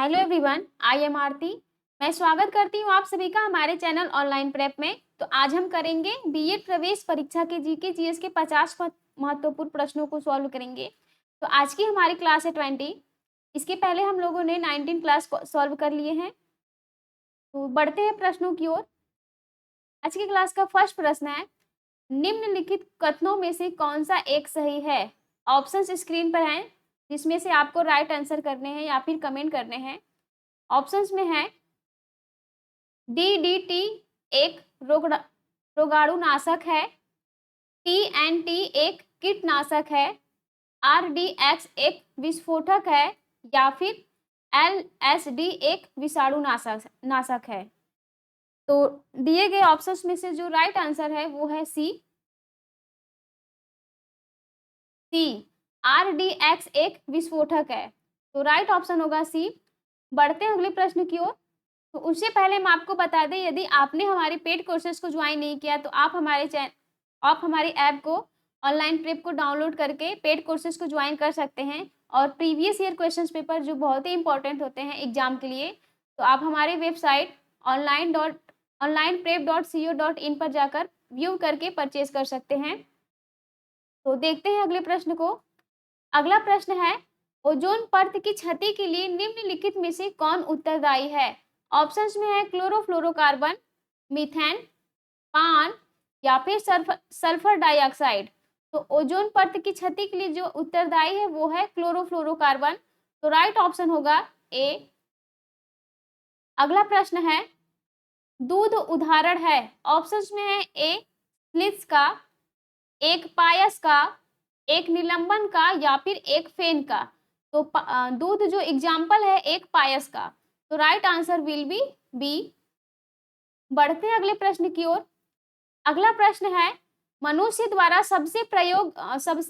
Hello everyone, I am आरती। मैं स्वागत करती हूँ आप सभी का हमारे चैनल ऑनलाइन प्रेप में। तो आज हम करेंगे बीएड प्रवेश परीक्षा के जीके जीएस के 50 महत्वपूर्ण प्रश्नों को सॉल्व करेंगे। तो आज की हमारी क्लास है 20। इसके पहले हम लोगों ने 19 क्लास सॉल्व कर लिए हैं। तो बढ़ते हैं प्रश्नों की ओर। आज की क्लास का फर्स्ट प्रश्न है, निम्नलिखित कथनों में से कौन सा एक सही है। ऑप्शंस स्क्रीन पर हैं, जिसमें से आपको राइट आंसर करने हैं या फिर कमेंट करने हैं। ऑप्शंस में है डीडीटी एक रोगाणुनाशक है, टीएनटी एक कीटनाशक है, आरडीएक्स एक विस्फोटक है या फिर एलएसडी एक विषाणु नाशक है। तो दिए गए ऑप्शंस में से जो राइट आंसर है वो है सी। आरडीएक्स एक विस्फोटक है, तो राइट ऑप्शन होगा सी। बढ़ते हैं अगले प्रश्न की ओर। तो उससे पहले हम आपको बता दें, यदि आपने हमारे पेड कोर्सेज को ज्वाइन नहीं किया तो आप हमारे ऐप को ऑनलाइन प्रेप को डाउनलोड करके पेड कोर्सेज को ज्वाइन कर सकते हैं। और प्रीवियस ईयर क्वेश्चंस पेपर जो बहुत ही इंपॉर्टेंट होते हैं एग्जाम के लिए, तो आप हमारे वेबसाइट onlineprep.co.in पर जाकर व्यू करके परचेज कर सकते हैं। तो देखते हैं अगले प्रश्न को। अगला प्रश्न है, ओजोन परत की क्षति के लिए निम्नलिखित में से कौन उत्तरदायी है। ऑप्शंस में है क्लोरोफ्लोरोकार्बन, मीथेन, पान या फिर सल्फर डाइऑक्साइड। तो ओजोन परत की क्षति के लिए जो उत्तरदायी है वो है क्लोरोफ्लोरोकार्बन। तो राइट ऑप्शन होगा ए। अगला प्रश्न है, दूध उदाहरण है। ऑप्शंस में है ए स्लिट्स का, एक पायस का, एक निलंबन का या फिर एक फेन का। तो दूध जो एग्जाम्पल है एक पायस का, तो right answer will be B. बढ़ते हैं अगले प्रश्न की ओर। अगला प्रश्न है, मनुष्य द्वारा सबसे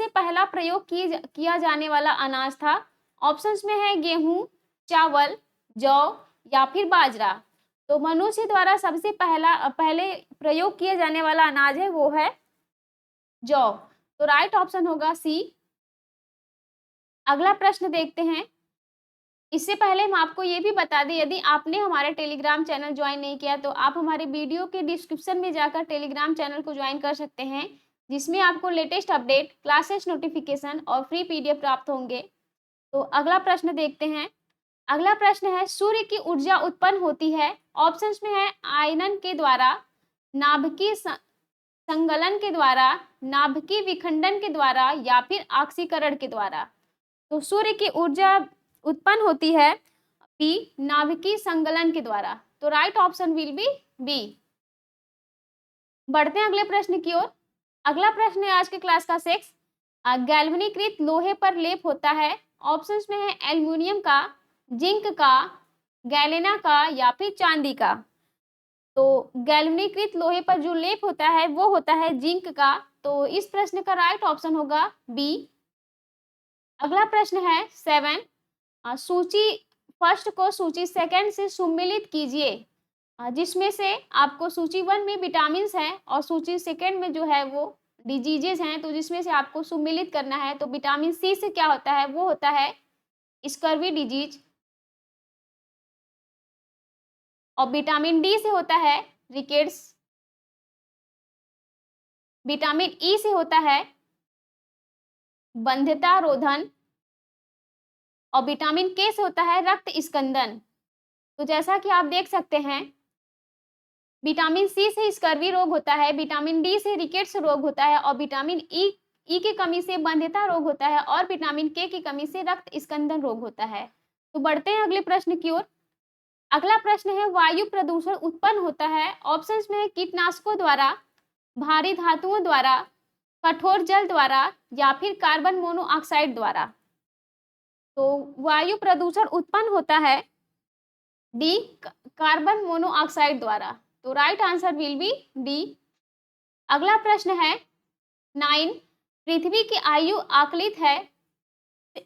पहला प्रयोग किया जाने वाला अनाज था। ऑप्शंस में है गेहूं, चावल, जौ या फिर बाजरा। तो मनुष्य द्वारा सबसे पहले प्रयोग किया जाने वाला अनाज है वो है जौ। तो राइट ऑप्शन होगा सी। अगला प्रश्न देखते हैं। इससे पहले हम आपको ये भी बता दें, यदि आपने हमारा टेलीग्राम चैनल ज्वाइन नहीं किया तो आप हमारे वीडियो के डिस्क्रिप्शन में जाकर टेलीग्राम चैनल को ज्वाइन कर सकते हैं, जिसमें आपको लेटेस्ट अपडेट, क्लासेस नोटिफिकेशन और फ्री पीडीएफ प्राप्त होंगे। तो अगला प्रश्न देखते हैं। अगला प्रश्न है, सूर्य की ऊर्जा उत्पन्न होती है। ऑप्शंस में है आयनन के द्वारा, नाभिकीय संगलन के द्वारा, नाभिकीय विखंडन के द्वारा या फिर ऑक्सीकरण के द्वारा। तो सूर्य की ऊर्जा उत्पन्न होती है बी, नाभिकीय संगलन के द्वारा। तो right option will be B. बढ़ते हैं अगले प्रश्न की ओर। अगला प्रश्न है आज के क्लास का 6। गैल्वेनीकृत लोहे पर लेप होता है। ऑप्शंस में है एल्युमिनियम का, जिंक का, गैलेना का या फिर चांदी का। तो गैल्वेनीकृत लोहे पर जो लेप होता है वो होता है जिंक का। तो इस प्रश्न का राइट ऑप्शन होगा बी। अगला प्रश्न है 7। सूची फर्स्ट को सूची सेकंड से सम्मिलित कीजिए, जिसमें से आपको सूची 1 में विटामिन है और सूची सेकंड में जो है वो डिजीजेज हैं। तो जिसमें से आपको सम्मिलित करना है, तो विटामिन सी से क्या होता है वो होता है स्कर्वी डिजीज, और विटामिन डी से होता है रिकेट्स, विटामिन ई से होता है बंध्यता रोधन, और विटामिन के से होता है रक्त स्कंदन। तो जैसा कि आप देख सकते हैं, विटामिन सी से स्कर्वी रोग होता है, विटामिन डी से रिकेट्स रोग होता है, और विटामिन ई की कमी से बंध्यता रोग होता है, और विटामिन के की कमी से रक्त स्कंदन रोग होता है। तो बढ़ते हैं अगले प्रश्न की ओर। अगला प्रश्न है, वायु प्रदूषण उत्पन्न होता है। ऑप्शंस में है कीटनाशकों द्वारा, भारी धातुओं द्वारा, कठोर जल द्वारा या फिर कार्बन मोनोऑक्साइड द्वारा। तो वायु प्रदूषण उत्पन्न होता है डी, कार्बन मोनोऑक्साइड द्वारा। तो right answer will B D. अगला प्रश्न है 9। पृथ्वी की आयु आकलित है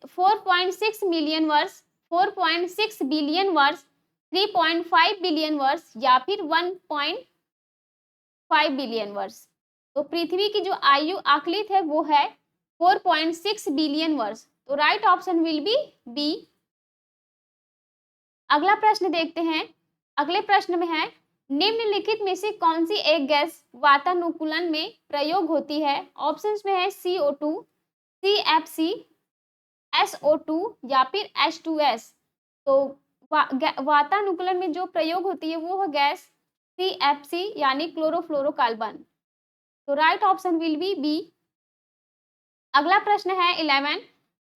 4.6 मिलियन वर्ष, 4.6 बिलियन वर्ष, 3.5 बिलियन वर्ष या फिर 1.5 बिलियन वर्ष। तो पृथ्वी की जो आयु आकलित है वो है 4.6 बिलियन वर्ष। तो right option will be B. अगला प्रश्न देखते हैं। अगले प्रश्न में है, निम्नलिखित में से कौन सी एक गैस वातानुकूलन में प्रयोग होती है? ऑप्शंस में है CO2, CFC, SO2 या फिर H2S। तो वातानुकूलन में जो प्रयोग होती है वो है गैस CFC यानी क्लोरोफ्लोरोकार्बन। तो right option will be B. अगला प्रश्न है 11,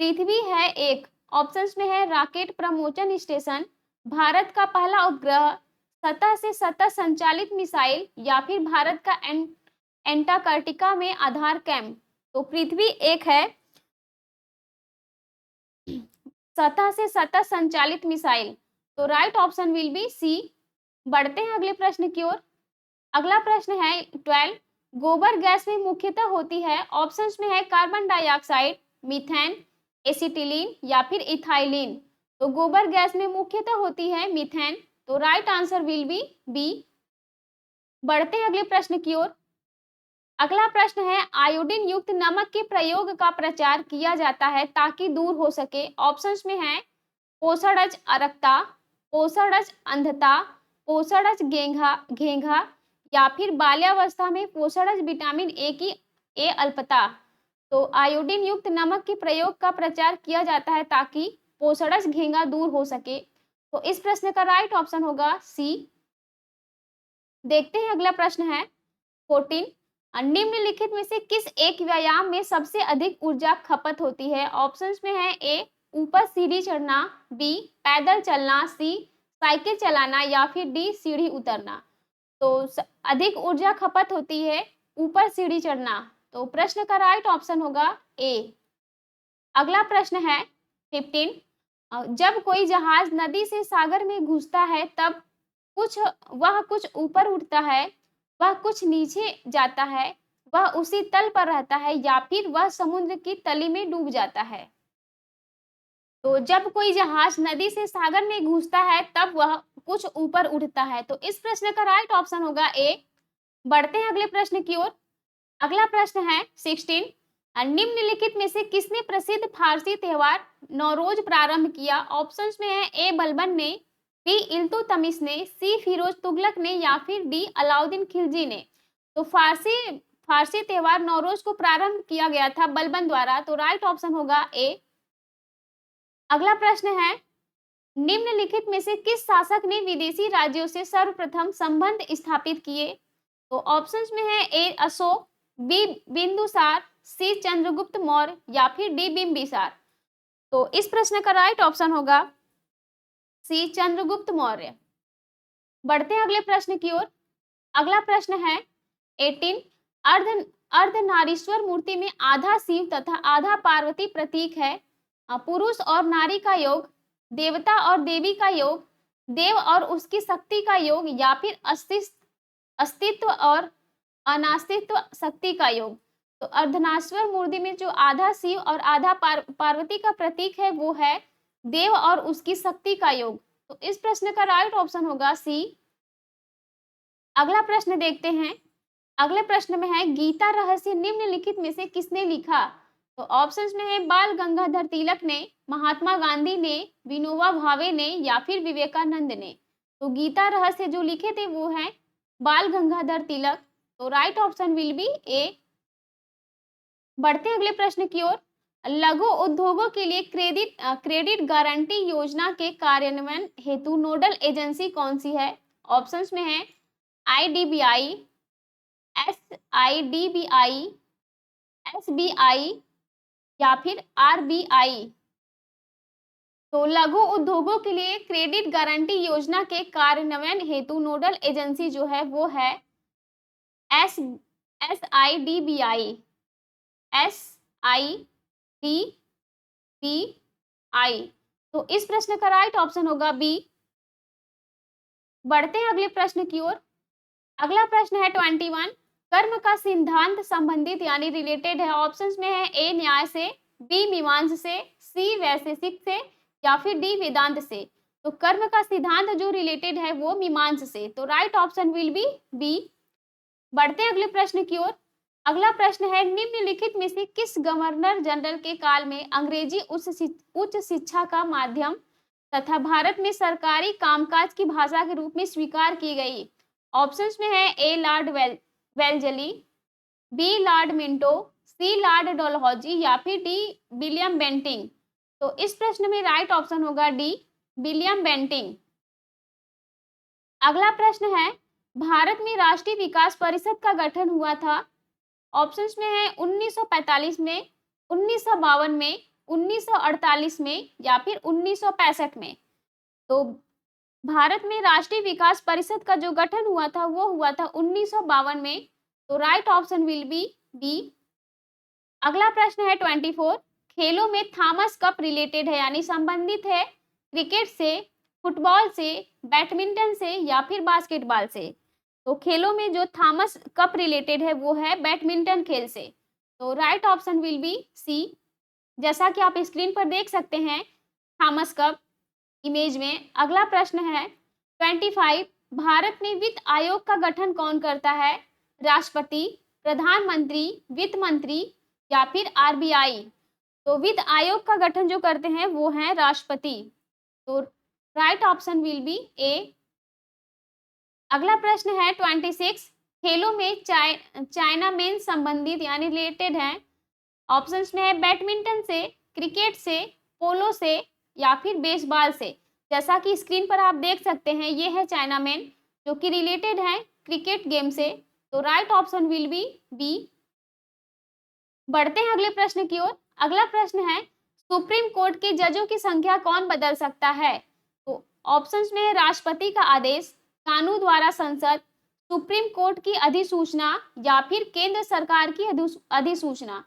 पृथ्वी है एक, ऑप्शंस में है रॉकेट प्रमोशन स्टेशन, भारत का पहला उपग्रह, सतह से सतह संचालित मिसाइल या फिर भारत का एंटार्कटिका में आधार कैंप। तो पृथ्वी एक है, सतह से सतह संचालित मिसाइल। तो right option will be C. बढ़ते हैं अगले प्रश्न की ओर। अगला प्रश्न है 12, गोबर गैस में मुख्यतः होती है, ऑप्शंस में है कार्बन डाइऑक्साइड, मीथेन, एसिटिलीन या फिर इथाइलिन। तो गोबर गैस में मुख्यतः होती है मीथेन। तो right answer will be B. बढ़ते हैं अगले प्रश्न की ओर। अगला प्रश्न है, आयोडीन युक्त नमक के प्रयोग का प्रचार किया जाता है ताकि दूर हो सके, ऑप्शंस में है पोषणज अरक्ता, पोषणज अंधता, पोषणज घेंघा या फिर बाल्यावस्था में पोषणज विटामिन ए की अल्पता। तो आयोडीन युक्त नमक के प्रयोग का प्रचार किया जाता है ताकि पोषणज घेंघा दूर हो सके। तो इस प्रश्न का राइट ऑप्शन होगा सी। देखते हैं अगला प्रश्न है 14, निम्नलिखित में से किस एक व्यायाम में सबसे अधिक ऊर्जा खपत होती है? ऑप्शंस में है ए ऊपर सीढ़ी चढ़ना, बी पैदल चलना, सी साइकिल चलाना या फिर डी सीढ़ी उतरना। तो अधिक ऊर्जा खपत होती है ऊपर सीढ़ी चढ़ना। तो प्रश्न का राइट ऑप्शन होगा ए। अगला प्रश्न है 15, जब कोई जहाज नदी से सागर में घुसता है तब वह कुछ ऊपर उठता है, वह कुछ नीचे जाता है, वह उसी तल पर रहता है या फिर वह समुद्र की तली में डूब जाता है। तो जब कोई जहाज नदी से सागर में घुसता है तब वह कुछ ऊपर उठता है। तो इस प्रश्न का राइट ऑप्शन होगा ए। बढ़ते हैं अगले प्रश्न की ओर। अगला प्रश्न है 16, निम्नलिखित में से किसने प्रसिद्ध फारसी त्योहार नौरोज प्रारंभ किया? ऑप्शंस में है ए बलबन ने, बी इल्तुतमिश ने, सी फिरोज तुगलक ने या फिर डी अलाउद्दीन खिलजी ने। तो फारसी त्योहार नौरोज को प्रारंभ किया गया था बलबन द्वारा। तो राइट ऑप्शन होगा ए। अगला प्रश्न है, निम्नलिखित में से किस शासक ने विदेशी राज्यों से सर्वप्रथम संबंध स्थापित किए? तो ऑप्शंस में है ए अशोक, बी बिंदुसार, सी चंद्रगुप्त मौर्य या फिर डी बिंबिसार। तो इस प्रश्न का राइट ऑप्शन होगा सी चंद्रगुप्त मौर्य। बढ़ते हैं अगले प्रश्न की ओर। अगला प्रश्न है 18, अर्धनारीश्वर मूर्ति में आधा शिव तथा आधा पार्वती प्रतीक है, पुरुष और नारी का योग, देवता और देवी का योग, देव और उसकी शक्ति का योग या फिर अस्तित्व और अनास्तित्व शक्ति का योग। तो अर्धनारीश्वर मूर्ति में जो आधा शिव और आधा पार्वती का प्रतीक है वो है देव और उसकी शक्ति का योग। तो इस प्रश्न का राइट ऑप्शन होगा सी। अगला प्रश्न देखते हैं। अगले प्रश्न में है, गीता रहस्य निम्नलिखित में से किसने लिखा? तो ऑप्शंस में है बाल गंगाधर तिलक ने, महात्मा गांधी ने, विनोबा भावे ने या फिर विवेकानंद ने। तो गीता रहस्य जो लिखे थे वो है बाल गंगाधर तिलक। तो राइट ऑप्शन विल बी ए। बढ़ते हैं अगले प्रश्न की ओर। लघु उद्योगों के लिए क्रेडिट गारंटी योजना के कार्यान्वयन हेतु नोडल एजेंसी कौन सी है? ऑप्शंस में है IDBI, SIDBI, SBI या फिर RBI। तो लघु उद्योगों के लिए क्रेडिट गारंटी योजना के कार्यान्वयन हेतु नोडल एजेंसी जो है वो है SIDBI, SIDBI। तो इस प्रश्न का राइट ऑप्शन होगा बी। बढ़ते हैं अगले प्रश्न की ओर। अगला प्रश्न है 21, कर्म का सिद्धांत संबंधित यानी रिलेटेड है। ऑप्शंस में है ए न्याय से, बी मीमांस से, सी वैशेषिक से या फिर डी वेदांत से। तो कर्म का सिद्धांत जो रिलेटेड है वो मीमांस से। तो right option will be B. बढ़ते हैं अगले प्रश्न की ओर। अगला प्रश्न है, निम्नलिखित में से किस गवर्नर जनरल के काल में अंग्रेजी उच्च शिक्षा का माध्यम तथा भारत में सरकारी कामकाज की भाषा के रूप में स्वीकार की गई? ऑप्शंस में है ए लॉर्ड वेलजली, बी लॉर्ड मिंटो, सी लॉर्ड डलहौजी या फिर डी विलियम बेंटिंग। तो इस प्रश्न में राइट ऑप्शन होगा डी विलियम बेंटिंग। अगला प्रश्न है, भारत में राष्ट्रीय विकास परिषद का गठन हुआ था? ऑप्शंस में है 1945 में, 1952 में, 1948 में या फिर 1965 में। तो भारत में राष्ट्रीय विकास परिषद का जो गठन हुआ था वो हुआ था 1952 में। तो right option will be B. अगला प्रश्न है 24, खेलों में थॉमस कप रिलेटेड है यानी संबंधित है क्रिकेट से, फुटबॉल से, बैडमिंटन से या फिर बास्केटबॉल से? तो खेलों में जो थॉमस कप रिलेटेड है वो है बैडमिंटन खेल से। तो right option will be C. जैसा कि आप स्क्रीन पर देख सकते हैं थॉमस कप इमेज में। अगला प्रश्न है 25, भारत में वित्त आयोग का गठन कौन करता है? राष्ट्रपति, प्रधानमंत्री, वित्त मंत्री या फिर आरबीआई? तो वित्त आयोग का गठन जो करते हैं वो है राष्ट्रपति। तो राइट ऑप्शन विल बी ए। अगला प्रश्न है 26, खेलों में चाइना मेन संबंधित यानी रिलेटेड है। ऑप्शंस में है बैडमिंटन से, क्रिकेट से, पोलो से या फिर बेसबॉल से। जैसा कि स्क्रीन पर आप देख सकते हैं ये है चाइना मेन जो कि रिलेटेड है क्रिकेट गेम से। तो right option will be B. बढ़ते हैं अगले प्रश्न की ओर। अगला प्रश्न है, सुप्रीम कोर्ट के जजों की संख्या कौन बदल सकता है? तो ऑप्शंस में है राष्ट्रपति का आदेश, कानून द्वारा संसद, सुप्रीम कोर्ट की अधिसूचना या फिर केंद्र सरकार की अधिसूचना।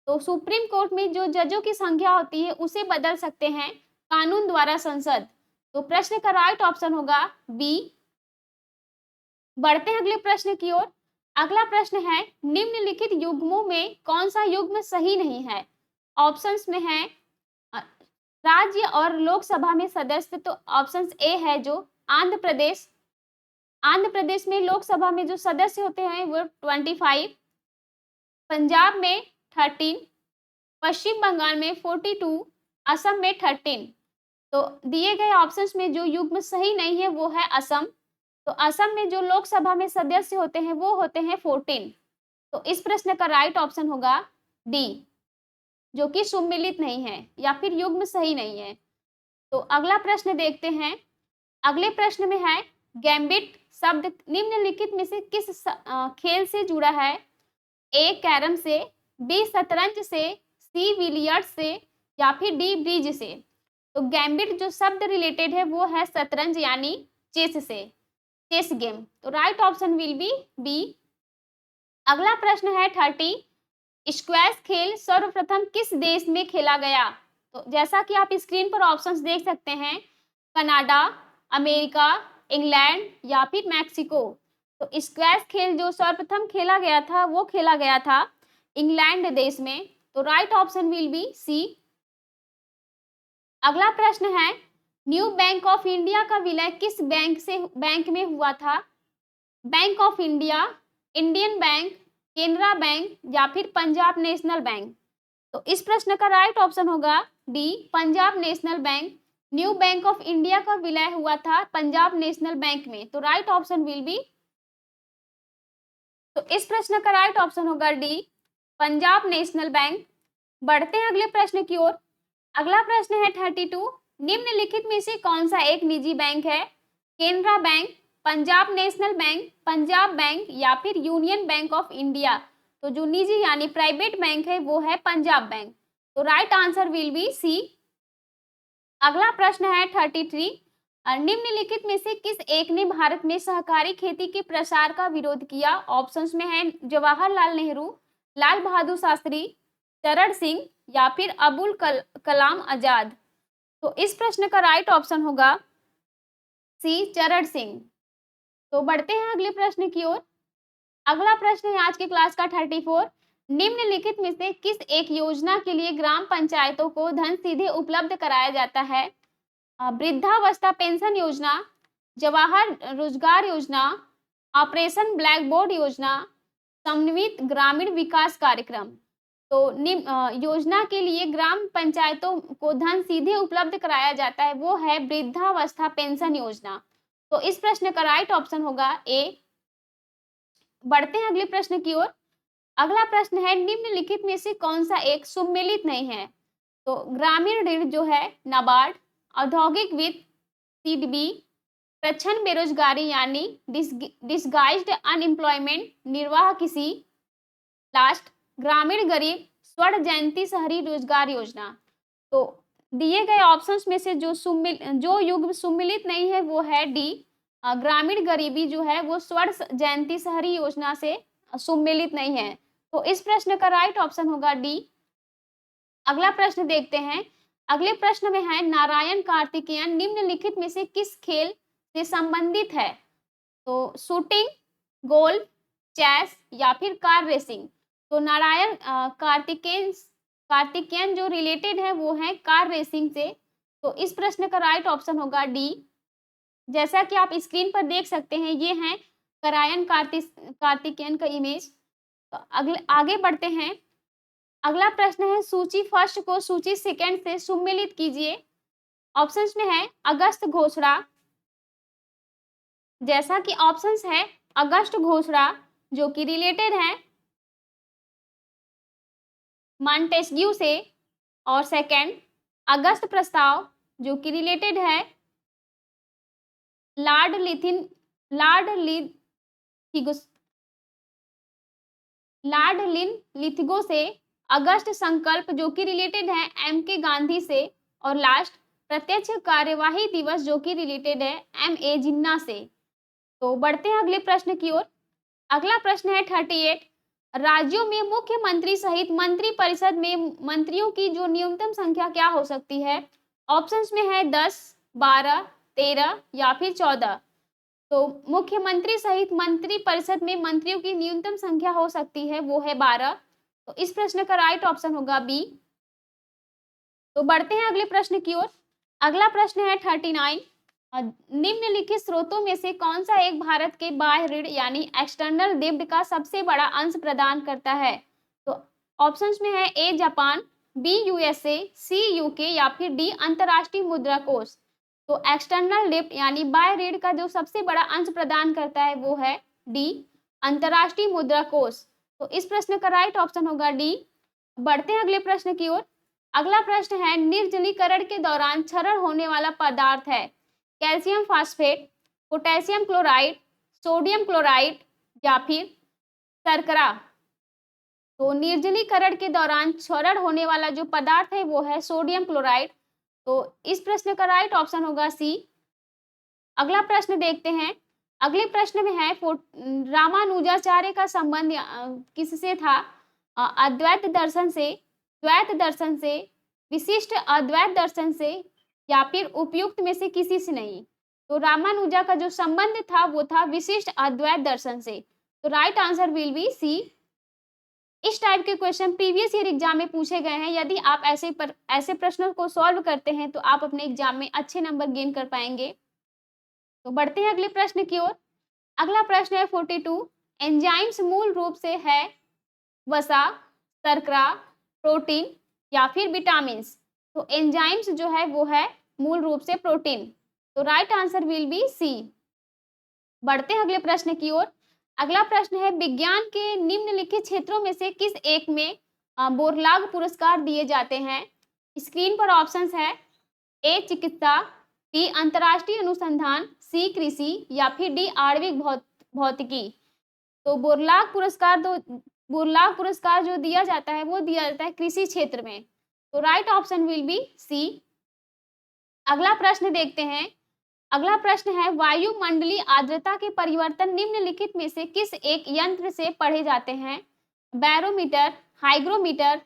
तो सुप्रीम कोर्ट में जो जजों की संख्या होती है उसे बदल सकते हैं कानून द्वारा संसद। तो प्रश्न का राइट ऑप्शन होगा बी। बढ़ते हैं अगले प्रश्न की ओर। अगला प्रश्न है, निम्नलिखित युग्मों में कौन सा युग्म सही नहीं है? ऑप्शंस में है राज्य और लोकसभा में सदस्य। तो ऑप्शंस ए है जो आंध्र प्रदेश। आंध्र प्रदेश में लोकसभा में जो सदस्य होते हैं वो 25, पंजाब में 13, पश्चिम बंगाल में 42, असम में 13। तो दिए गए ऑप्शंस में जो युग्म सही नहीं है वो है असम। तो असम में जो लोकसभा में सदस्य होते हैं वो होते हैं 14। तो इस प्रश्न का राइट ऑप्शन होगा डी जो कि सुम्मिलित नहीं है या फिर युग्म सही नहीं है। तो अगला प्रश्न देखते हैं। अगले प्रश्न में है, गैम्बिट शब्द निम्नलिखित में से किस खेल से जुड़ा है? ए कैरम से, बी शतरंज से, सी बिलियर्ड्स से या फिर डी ब्रिज से? तो गैम्बिट जो शब्द रिलेटेड है वो है शतरंज यानी चेस से, चेस गेम। तो right option will be B. अगला प्रश्न है 30, स्क्वैश खेल सर्वप्रथम किस देश में खेला गया? तो जैसा कि आप स्क्रीन पर ऑप्शंस देख सकते हैं, कनाडा, अमेरिका, इंग्लैंड या फिर मैक्सिको। तो स्क्वैश खेल जो सर्वप्रथम खेला गया था वो खेला गया था इंग्लैंड देश में। तो right option will be C. अगला प्रश्न है, न्यू बैंक ऑफ इंडिया का विलय किस बैंक में हुआ था? Bank of India, Indian bank, Canara bank या फिर पंजाब नेशनल बैंक? तो इस प्रश्न का राइट ऑप्शन होगा D Punjab national bank. New bank of India का विलय हुआ था पंजाब नेशनल बैंक में। तो राइट ऑप्शन विल बी। तो इस प्रश्न का राइट ऑप्शन होगा डी पंजाब नेशनल बैंक। बढ़ते हैं अगले प्रश्न की ओर। अगला प्रश्न है 32, निम्नलिखित में से कौन सा एक निजी बैंक है? Canara bank, Punjab national bank, Punjab bank या फिर यूनियन बैंक ऑफ इंडिया? तो जो निजी यानी प्राइवेट बैंक है वो है पंजाब बैंक। तो right answer will be C. अगला प्रश्न है 33, निम्नलिखित में से किस एक ने भारत में सहकारी खेती के प्रसार का विरोध किया? ऑप्शंस में है जवाहरलाल नेहरू, लाल बहादुर शास्त्री, चरण सिंह या फिर अबुल कलाम आजाद? तो इस प्रश्न का राइट ऑप्शन होगा सी चरण सिंह। तो बढ़ते हैं अगले प्रश्न की ओर। अगला प्रश्न है आज के क्लास का 34, निम्नलिखित में से किस एक योजना के लिए ग्राम पंचायतों को धन सीधे उपलब्ध कराया जाता है? वृद्धावस्था पेंशन योजना, जवाहर रोजगार योजना, ऑपरेशन ब्लैक बोर्ड योजना, समन्वित ग्रामीण विकास कार्यक्रम? तो योजना के लिए ग्राम पंचायतों को धन सीधे उपलब्ध कराया जाता है, वो है वृद्धावस्था पेंशन योजना। तो इस प्रश्न का राइट ऑप्शन होगा ए। बढ़ते हैं अगले प्रश्न की ओर। अगला प्रश्न है, निम्नलिखित में से कौन सा एक सुमेलित नहीं है? तो ग्रामीण ऋण जो है नाबार्ड, औद्योगिक वित्त सीडबी, प्रच्छन्न बेरोजगारी यानी डिसगाइज्ड अनएम्प्लॉयमेंट निर्वाह किसी, लास्ट ग्रामीण गरीब स्वर्ण जयंती शहरी रोजगार योजना। तो दिए गए ऑप्शंस में से जो युग्म सुमेलित नहीं है वो है डी, ग्रामीण गरीबी जो है वो स्वर्ण जयंती शहरी योजना से सुमेलित नहीं है। तो इस प्रश्न का राइट ऑप्शन होगा डी। अगला प्रश्न देखते हैं। अगले प्रश्न में है, नारायण कार्तिकेयन निम्नलिखित में से किस खेल से संबंधित है? तो शूटिंग, गोल्फ, चेस या फिर कार रेसिंग। तो नारायण कार्तिकेयन जो रिलेटेड है वो है कार रेसिंग से। तो इस प्रश्न का राइट ऑप्शन होगा डी। जैसा कि आप स्क्रीन पर देख सकते हैं, ये है नारायण कार्तिकेयन का इमेज। तो आगे बढ़ते हैं। अगला प्रश्न है, सूची फर्स्ट को सूची सेकंड से सुमेलित कीजिए। ऑप्शंस में है अगस्त घोषणा, जैसा कि ऑप्शंस है अगस्त घोषणा जो कि रिलेटेड है मॉन्टेस्क्यू से, और सेकंड अगस्त प्रस्ताव जो कि रिलेटेड है लॉर्ड लिथिगो से, अगस्त संकल्प जो कि रिलेटेड है M.K. गांधी से, और लास्ट प्रत्यक्ष कार्यवाही दिवस जो कि रिलेटेड है M.A. जिन्ना से। तो बढ़ते हैं अगले प्रश्न की ओर। अगला प्रश्न है 38, राज्यों में मुख्यमंत्री सहित मंत्री परिषद में मंत्रियों की जो न्यूनतम संख्या क्या हो सकती है? ऑप्शंस में है 10, 12, 13 या फिर 14। तो मुख्यमंत्री सहित मंत्री परिषद में मंत्रियों की न्यूनतम संख्या हो सकती है वो है 12। तो इस प्रश्न का राइट ऑप्शन होगा बी। तो बढ़ते हैं अगले प्रश्न की ओर। अगला प्रश्न है 39, निम्नलिखित स्रोतों में से कौन सा एक भारत के बाह्य ऋण यानी एक्सटर्नल डेब्ट का सबसे बड़ा अंश प्रदान करता है? तो ऑप्शंस में है A Japan, B USA, C UK या फिर डी अंतरराष्ट्रीय मुद्रा कोष। तो एक्सटर्नल डेब्ट यानी बाह्य ऋण का जो सबसे बड़ा अंश प्रदान करता है वो है डी अंतरराष्ट्रीय मुद्रा कोष। तो इस प्रश्न का राइट ऑप्शन होगा डी। बढ़ते हैं अगले प्रश्न की ओर। अगला प्रश्न है, निर्जलीकरण के दौरान क्षरण होने वाला पदार्थ है calcium phosphate, potassium chloride, sodium chloride या फिर शर्करा। तो निर्जलीकरण के दौरान क्षरण होने वाला जो पदार्थ है वो है सोडियम क्लोराइड। तो इस प्रश्न का राइट ऑप्शन होगा सी। अगला प्रश्न देखते हैं। अगले प्रश्न में है, रामानुजाचार्य का संबंध किससे था? अद्वैत दर्शन से, द्वैत दर्शन से, विशिष्ट अद्वैत दर्शन से या फिर उपयुक्त में से किसी से नहीं। तो रामानुजा का जो संबंध था वो था विशिष्ट अद्वैत दर्शन से। तो right answer will be C. इस टाइप के क्वेश्चन प्रीवियस ईयर एग्जाम में पूछे गए हैं। यदि आप ऐसे प्रश्नों को सॉल्व करते हैं तो आप अपने एग्जाम में अच्छे नंबर गेन कर पाएंगे। तो बढ़ते हैं अगले प्रश्न की ओर। अगला प्रश्न है 42, एंजाइम्स मूल रूप से है वसा, शर्करा, प्रोटीन या फिर विटामिन। तो एंजाइम्स जो है वो है मूल रूप से प्रोटीन। तो right answer will be C. बढ़ते हैं अगले प्रश्न की ओर। अगला प्रश्न है, विज्ञान के निम्नलिखित क्षेत्रों में से किस एक में बोरलाग पुरस्कार दिए जाते हैं? स्क्रीन पर ऑप्शंस है ए चिकित्सा, बी अंतरराष्ट्रीय अनुसंधान, सी कृषि या फिर डी आणविक भौतिकी। तो बोरलाग पुरस्कार जो दिया जाता है वो दिया जाता है कृषि क्षेत्र में। तो right option will be C. अगला प्रश्न देखते हैं। अगला प्रश्न है, वायुमंडलीय आर्द्रता के परिवर्तन निम्नलिखित में से किस एक यंत्र से पढ़े जाते हैं? बैरोमीटर, हाइग्रोमीटर,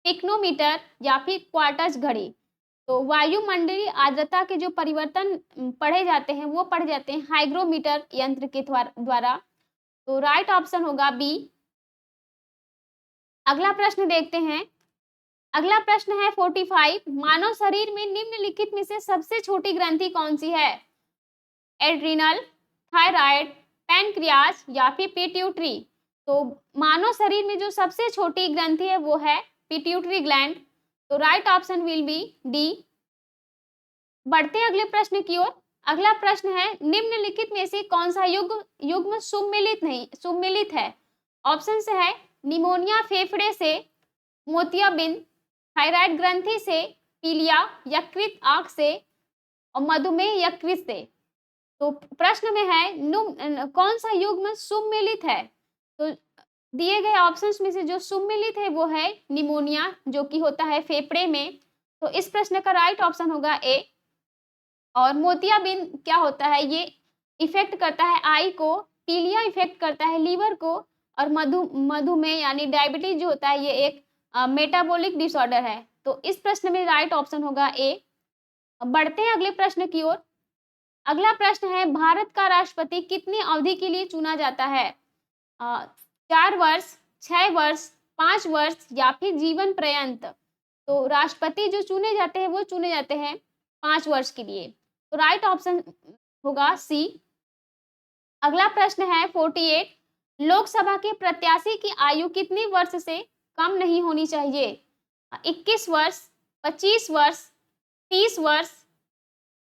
टेक्नोमीटर या फिर क्वार्टज घड़ी। तो वायुमंडलीय आर्द्रता के जो परिवर्तन पढ़े जाते हैं वो पढ़े जाते हैं हाइग्रोमीटर यंत्र के द्वारा। तो राइट ऑप्शन होगा बी। अगला प्रश्न देखते हैं। अगला प्रश्न है 45, मानव शरीर में निम्नलिखित में से सबसे छोटी ग्रंथि कौन सी है? एड्रिनल, थायराइड, पैनक्रियाज या फिर पिट्यूटरी। तो मानव शरीर में जो सबसे छोटी ग्रंथि है वो है पिट्यूटरी ग्लैंड। तो right option will B D. बढ़ते हैं अगले प्रश्न की ओर। अगला प्रश्न है निम्नलिखित में से कौन सा युग्म सुम्मिलित है। ऑप्शन से है निमोनिया फेफड़े से, मोतियाबिंद, थायराइड ग्रंथि से, पीलिया यकृत आंख से और मधुमेह यकृत से। तो प्रश्न में है कौन सा युग्म सुम्मिलित है। तो दिए गए ऑप्शंस में से जो सुम्मिलित है वो है निमोनिया, जो कि होता है फेफड़े में। तो इस प्रश्न का राइट ऑप्शन होगा ए। और मोतियाबिंद क्या होता है, ये इफेक्ट करता है आई को, पीलिया इफेक्ट करता है लीवर को, और मधुमेह यानी डायबिटीज जो होता है ये एक मेटाबॉलिक डिसऑर्डर है। तो इस प्रश्न में राइट ऑप्शन होगा ए। बढ़ते हैं अगले प्रश्न की ओर। अगला प्रश्न है भारत का राष्ट्रपति कितनी अवधि के लिए चुना जाता है। 4 वर्ष, 6 वर्ष, 5 वर्ष या फिर जीवन पर्यंत। तो राष्ट्रपति जो चुने जाते हैं वो चुने जाते हैं 5 वर्ष के लिए। तो राइट ऑप्शन होगा सी। अगला प्रश्न है 48। लोकसभा के प्रत्याशी की आयु कितने वर्ष से कम नहीं होनी चाहिए। 21 वर्ष, 25 वर्ष, 30 वर्ष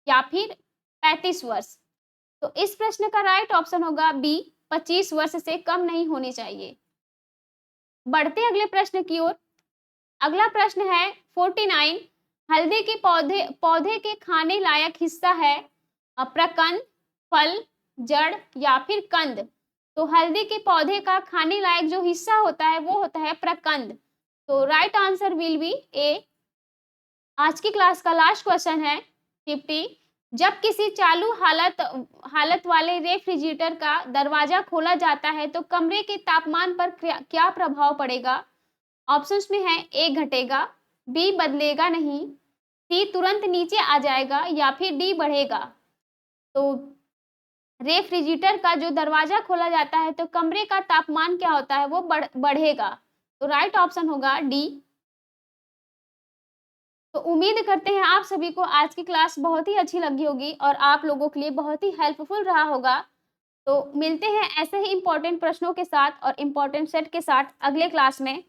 या फिर 35 वर्ष। तो इस प्रश्न का राइट ऑप्शन होगा बी, 25 वर्ष से कम नहीं होनी चाहिए। बढ़ते हैं अगले प्रश्न की ओर। अगला प्रश्न है 49। हल्दी के पौधे के खाने लायक हिस्सा है प्रकंद, फल, जड़ या फिर कंद। तो हल्दी के पौधे का खाने लायक जो हिस्सा होता है वो होता है प्रकंद। तो राइट आंसर विल बी ए। आज की क्लास का लास्ट क्वेश्चन है 50। जब किसी चालू हालत वाले रेफ्रिजरेटर का दरवाजा खोला जाता है तो कमरे के तापमान पर क्या प्रभाव पड़ेगा। ऑप्शंस में है ए घटेगा, बी बदलेगा नहीं, सी तुरंत नीचे आ जाएगा या फिर डी बढ़ेगा। तो रेफ्रिजरेटर का जो दरवाजा खोला जाता है तो कमरे का तापमान क्या होता है वो बढ़ेगा। तो राइट ऑप्शन होगा डी। तो उम्मीद करते हैं आप सभी को आज की क्लास बहुत ही अच्छी लगी होगी और आप लोगों के लिए बहुत ही हेल्पफुल रहा होगा। तो मिलते हैं ऐसे ही इंपॉर्टेंट प्रश्नों के साथ और इंपॉर्टेंट सेट के साथ अगले क्लास में।